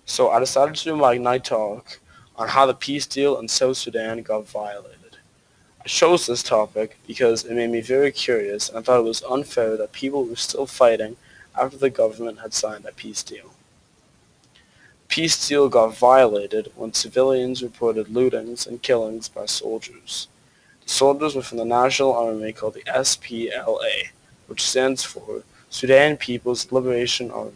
So I decided to do my night talk on how the peace deal in South Sudan got violated. I chose this topic because it made me very curious and I thought it was unfair that people were still fighting after the government had signed a peace deal. Peace deal got violated when civilians reported lootings and killings by soldiers. The soldiers were from the National Army called the SPLA, which stands for Sudan People's Liberation Army.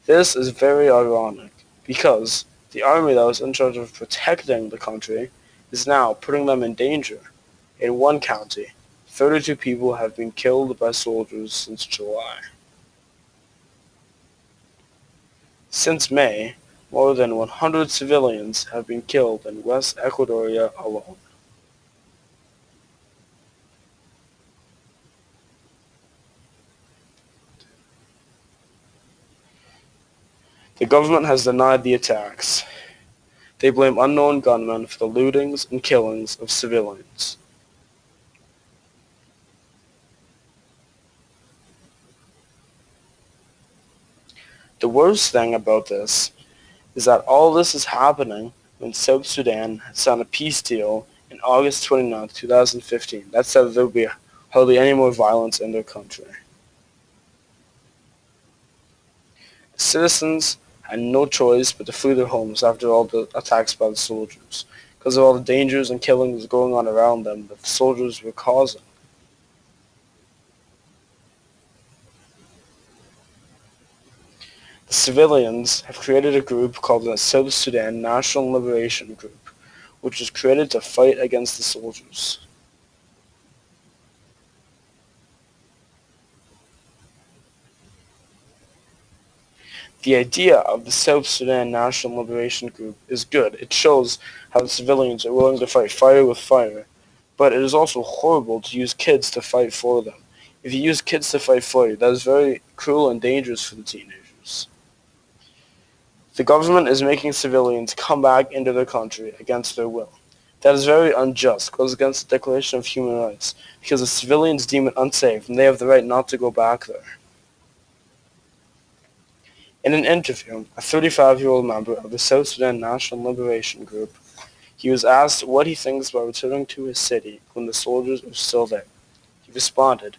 This is very ironic because the army that was in charge of protecting the country is now putting them in danger. In one county, 32 people have been killed by soldiers since July. Since May, more than 100 civilians have been killed in West Equatoria alone. The government has denied the attacks. They blame unknown gunmen for the lootings and killings of civilians. The worst thing about this is that all this is happening when South Sudan signed a peace deal in August 29, 2015. That said there will be hardly any more violence in their country. Citizens had no choice but to flee their homes after all the attacks by the soldiers, because of all the dangers and killings going on around them that the soldiers were causing. The civilians have created a group called the South Sudan National Liberation Group, which was created to fight against the soldiers. The idea of the South Sudan National Liberation Group is good. It shows how the civilians are willing to fight fire with fire, but it is also horrible to use kids to fight for them. If you use kids to fight for you, that is very cruel and dangerous for the teenagers. The government is making civilians come back into their country against their will. That is very unjust, goes against the Declaration of Human Rights, because the civilians deem it unsafe and they have the right not to go back there. In an interview, a 35-year-old member of the South Sudan National Liberation Group, he was asked what he thinks about returning to his city when the soldiers are still there. He responded,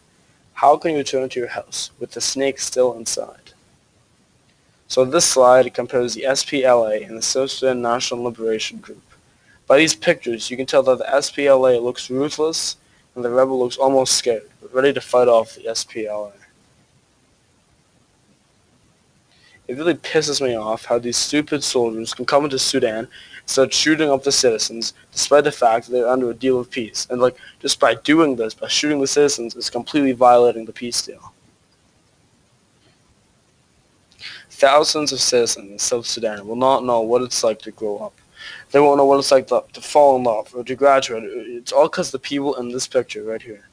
"How can you return to your house with the snake still inside?" So this slide compares the SPLA and the South Sudan National Liberation Group. By these pictures, you can tell that the SPLA looks ruthless and the rebel looks almost scared, but ready to fight off the SPLA. It really pisses me off how these stupid soldiers can come into Sudan and start shooting up the citizens despite the fact that they're under a deal of peace. And just by doing this, by shooting the citizens, is completely violating the peace deal. Thousands of citizens in South Sudan will not know what it's like to grow up. They won't know what it's like to fall in love or to graduate. It's all because of the people in this picture right here.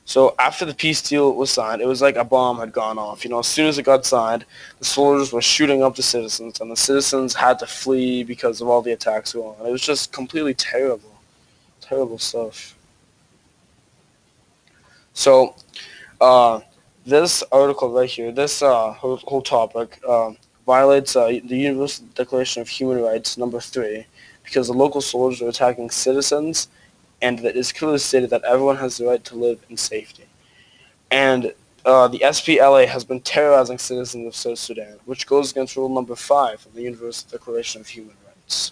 So after the peace deal was signed, it was like a bomb had gone off. As soon as it got signed, the soldiers were shooting up the citizens, and the citizens had to flee because of all the attacks going on. It was just completely terrible, terrible stuff. So this article right here, this whole topic violates the Universal Declaration of Human Rights number 3 because the local soldiers are attacking citizens, and that is clearly stated that everyone has the right to live in safety. And the SPLA has been terrorizing citizens of South Sudan, which goes against rule number 5 of the Universal Declaration of Human Rights.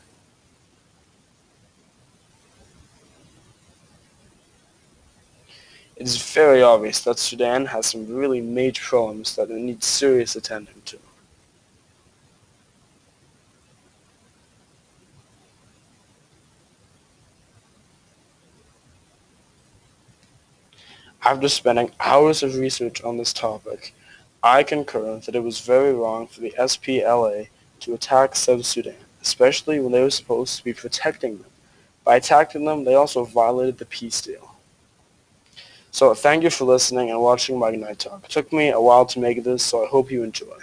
It is very obvious that Sudan has some really major problems that it needs serious attention to. After spending hours of research on this topic, I concur that it was very wrong for the SPLA to attack South Sudan, especially when they were supposed to be protecting them. By attacking them, they also violated the peace deal. So thank you for listening and watching my Night Talk. It took me a while to make this, so I hope you enjoy.